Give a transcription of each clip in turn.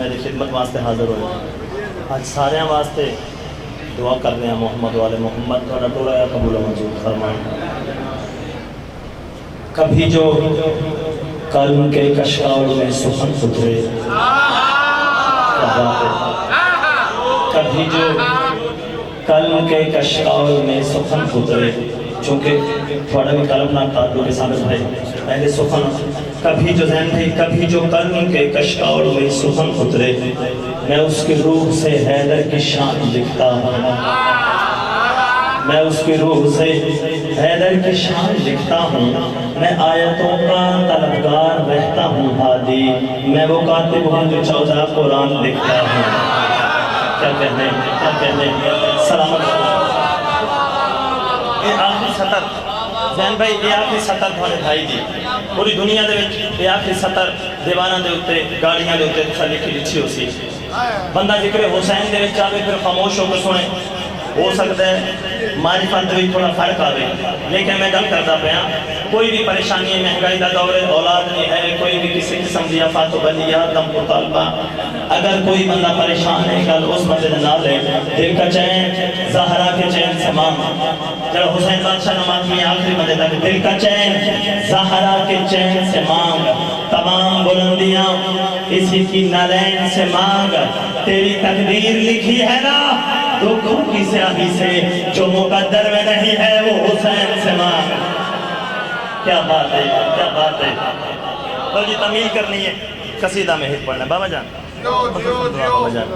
मेरी खिदमत वास्ते हाजिर हो। आज सारे वास्ते दुआ कर रहे हैं मोहम्मद वाले मोहम्मद थोड़ा टोरा या कबूल मंजूर फरमान। कभी जो कल के कशकाल में सुखन उतरे, कभी जो कल के कशकाल में सुखन उतरे, चूँकि थोड़ा भी कलम ना था दो सामने भाई पहले सुखन। कभी जो जहन थी, कभी जो कल के कशकाल में सुखन उतरे, मैं उसकी रूह से हैदर की शान लिखता हूँ, मैं उसकी रूह से हैदर की शान लिखता हूँ। मैं आयतों का तलबगार रहता हूँ हादी, मैं वो कातिब हूँ जो 14 कुरान लिखता हूँ। क्या कहने सलामत। ये आखिरी सतर जैन भाई, ये आखिरी सतर थोड़े भाई जी पूरी दुनिया दे विच ये आखिरी सतर दीवाना दे उत्ते गाड़ियां दे उत्ते तुसा लिखी लिखी हो सी। बंदा जिक्र हुसैन दे विच आवे फिर खामोश होकर सुने, हो सकता है मारिफत में थोड़ा फर्क आवे, लेकिन मैं गल करता पाया कोई भी परेशानी है, महंगाई का दौर है, औलाद नहीं है, कोई भी किसी किस्म की आफत बलिया दम मुतालबा, अगर कोई बंदा परेशान है कल उस बंदे ने ना ले दिल का चैन ज़हरा के चैन से मांग। जब हुसैन बादशाह नमाज में आखिरी बंदे तक दिल का चैन ज़हरा के चैन से मांग, तमाम बुलंदियां इसी की नालैन से मांग, तेरी तकदीर लिखी है ना दुखों की स्याही से, जो मुकद्दर में नहीं है वो हुसैन से मांग। क्या बात है, क्या बात है। तो जी तमील करनी है, कसीदा में हित पढ़ना। बाबा जान बाबा जान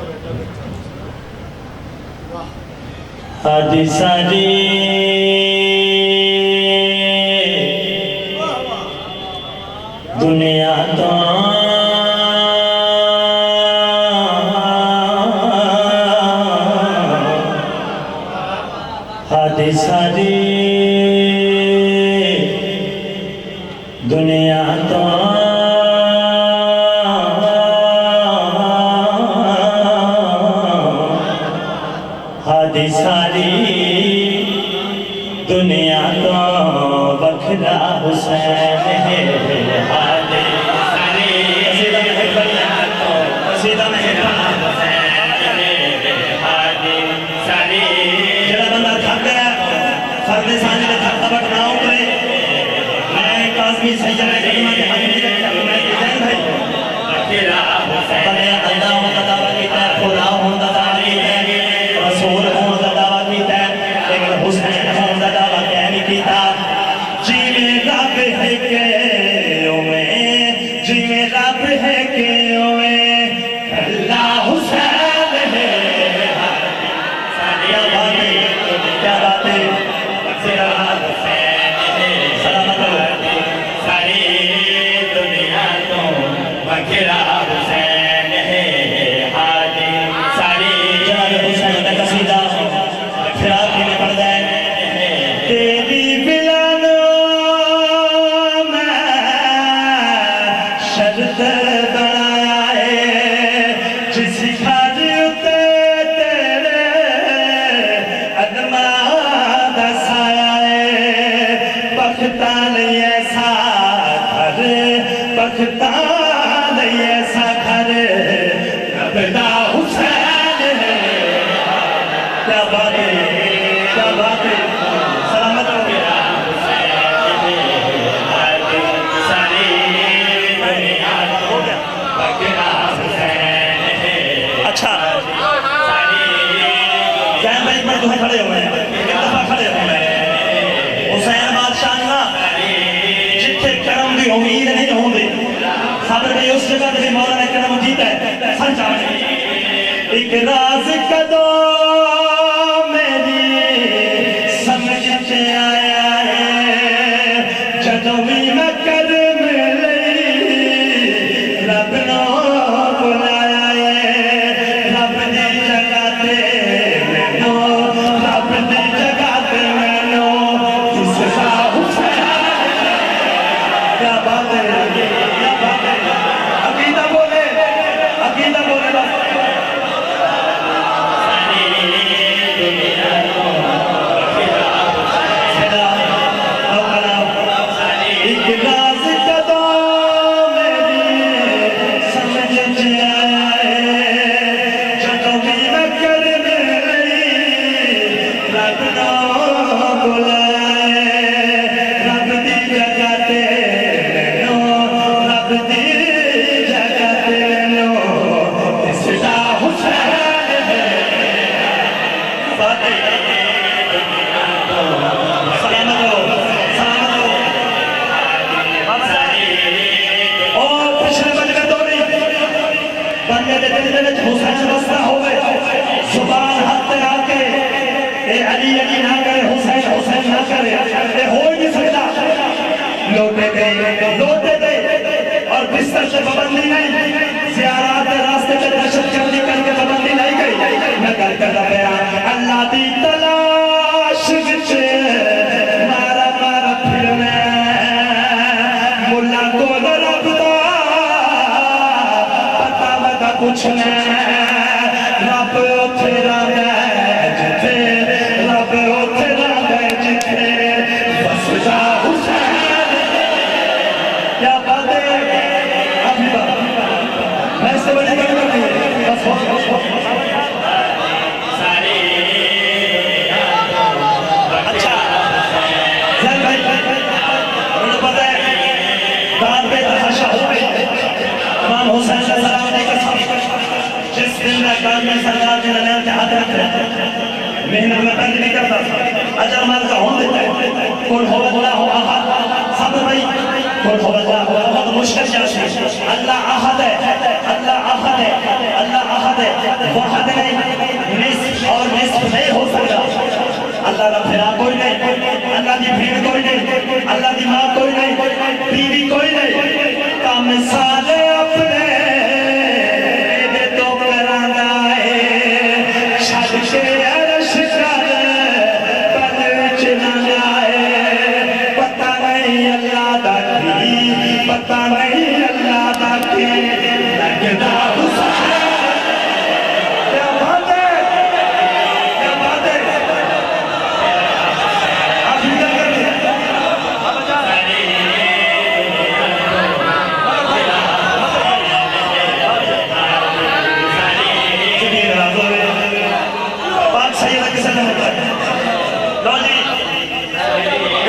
आदि सारी दुनिया तो आदि सारी दुनिया तो आदि सारी दुनिया तो बखरा हुसैन है। आदि सारी कसीदा में है तो कसीदा में है आदि सारी जरा बंदा थक गया फर्द सानी में थक बट ना उतरे, मैं काज़मी सैयद करीमा के हकीकत का मैं जैन भाई बखरा हुसैन बने अल्लाह होता दावा कीता है, खुदा होता दावा कीता है, रसूल होता दावा कीता है, लेकिन हुसैन होता दावा क्या नहीं कीता। जिमे रब है के ओए, जिमे रब है के ओए, अल्लाह हुसैन है। क्या बात है, क्या बात है। सलामत सारी दुनिया तो बखरा हुसैन है। हादी सारी जान हुसैन का कसीदा बखरा में पड़ जाए। तेरी बिलानो में शर्त बनाया है, जिस घर उते तेरे अदमा दसाया है, बख्ता नहीं ऐसा घर, बख्ता नहीं ऐसा घर, रबदा हुसैन है। क्या बात है, क्या बात है। सलामत हो गया अच्छा जैन भाई पर तुम्हें खड़े हुए हैं, एक दफा खड़े हुए हैं। हुसैन बादशाह ना जिथे करम की उम्मीद नहीं होती सबर भाई उस जगह से मौला ने करम जीता है। सच एक राज कदो मेरी समझ के आया है, जदों भी मैं करम लई रब नो बुलाया है, रब दी जगह ते मैनू, रब दी जगह ते मैनू किसका हुसैन। क्या बात है, क्या बात है। अकीदा बोले बस। बंदे दे दिल दे विच हुसैन बसदा होवे जुबान हाथ ते आके ए अली अली ना करे हुसैन हुसैन ना करे ए हो ही नहीं सकदा लौटे दे और बिस्तर से पाबंदी नहीं ज़ियारत रास्ते पे दहशतगर्दी करके पाबंदी नहीं गई मैं करता गया अल्लाह दी तलाश विच मारा मारा फिरना मुल्ला को रब दा पता लगा कुछ नहीं रब उथे रहा जिथे रब उथे रहा जिथे बस जा हुसैन क्या बात है अभी बात मैं इससे बड़ी बात करनी है बस सारे अच्छा जैन भाई मुझे पता है दाद पे तमाशा हो गया इमाम हुसैन सलाम ने कसम जिस दिन मैं काम में सरदार जी ने हाथ रखे मेहनत में बंद नहीं करता अजर माल का हो देता है कौन हो अल्लाह हो अहद सब भाई कौन हो अल्लाह हो बहुत मुश्किल जाती है अल्लाह अहद है अल्लाह अहद है अल्लाह अहद है वहद नहीं निस्फ और निस्फ नहीं हो सकता अल्लाह का फिरा कोई नहीं अल्लाह की भीड़ कोई नहीं अल्लाह की माँ कोई नहीं बीवी कोई नहीं काम सारे अपने तो कराना है छड़ के अरश कर पल चलाना है पता नहीं अल्लाह दा की पता नहीं अल्लाह दा की लगदा हुसैन क्या बात है क्या बात है आप निकल कर पाक सैयदा किसे नहीं होता है लो जी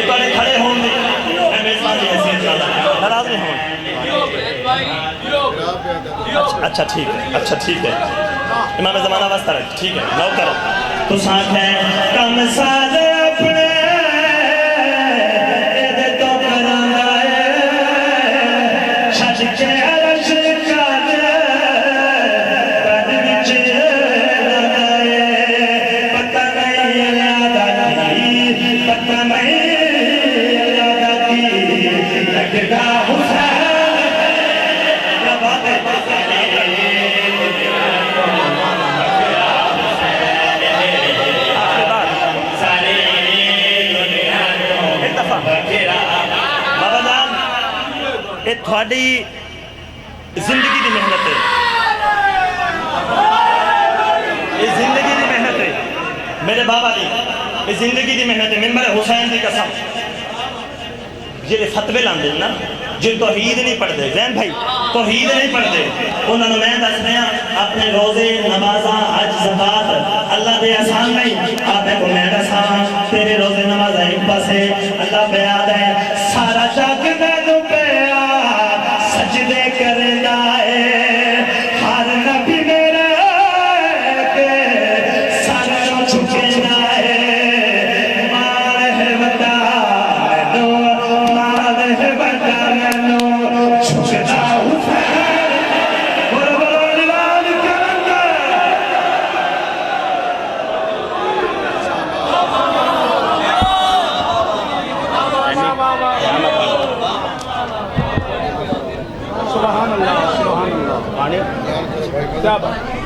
इतने खड़े होंगे मैं मेजबान जी हैसियत ज्यादा नाराज नहीं होंगे अच्छा ठीक है अच्छा ठीक है इमाम ज़माना वास्ता रख ठीक है लो करो तो साथ है कम सारे अपने दे तो कराना है छड़ के अरश कर पद विच लगाए पता नहीं अल्लाह दा की पता नहीं अल्लाह दा की लगदा हुसैन क्या बात है बाबा जान ये थोड़ी जिंदगी की मेहनत है ये जिंदगी की मेहनत है मेरे बाबा की ये जिंदगी की मेहनत है मिंबर हुसैन की कसम जेडे फतवे लाते ना जो तौहीद नहीं पढ़ते जैन भाई तौहीद नहीं पढ़ते उन्होंने मैं दस रहा अपने रोजे नमाजा हज ज़कात अल्लाह दे आसान नहीं आपे को मैं दसा तेरे रोजे नमाजा एक पासे अल्लाह बयाद है सारा जग मैनू पिया सजदे करदा है हर नबी मेरा के सर झुकेदा है माल है बता मैनू माल है बता मैनू झुकदा हुसैन बोलो बोलो लाल करंगा सुभान अल्लाह क्या बात